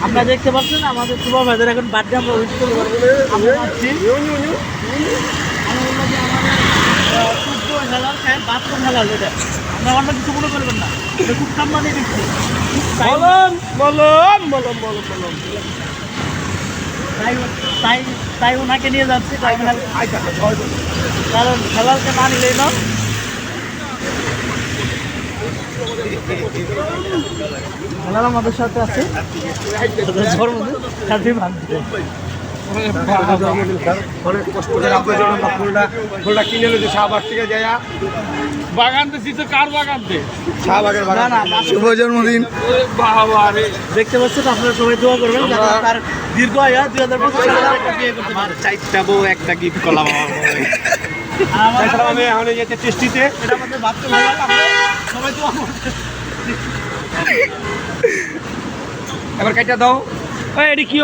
আপনারা দেখতে পাচ্ছেন আমাদের সুপারভাইজার এখন বার্থডে আমরা উইশ করতে পারবো। আমি ভাবছি আমি বললাম যে আমাদের ফুটবল খেলার বাথরুম খেলার এটা আমরা অন্য কিছু মনে করবেন না, এটা খুব সামনে দিচ্ছি। তাই তাই ওনাকে নিয়ে যাচ্ছি, কারণ খেলালকে না নিলেই না। খেলার আমাদের সাথে আছে অনেক কষ্ট করে আপনার জন্য আমরা ফুলটা কিনে এনেছি শাহবাগ থেকে যাইয়া। বাগান দিচ্ছি কার বাগান দে? শাহবাগের বাগান। শুভ জন্মদিন। দেখতে পাচ্ছেন, আপনারা সবাই দোয়া করবেন যাতে তার দীর্ঘ আয়া 2025 সালে একটা বিয়ে করতে পারে। চারটা বউ একটা গিফট করলাম আমি এখন যেতে টেস্টিতে এটা আমাদের ভাবতে ভালো লাগে, আমরা সবাই দোয়া করবেন। এবার কাইটা দাও। এটি কি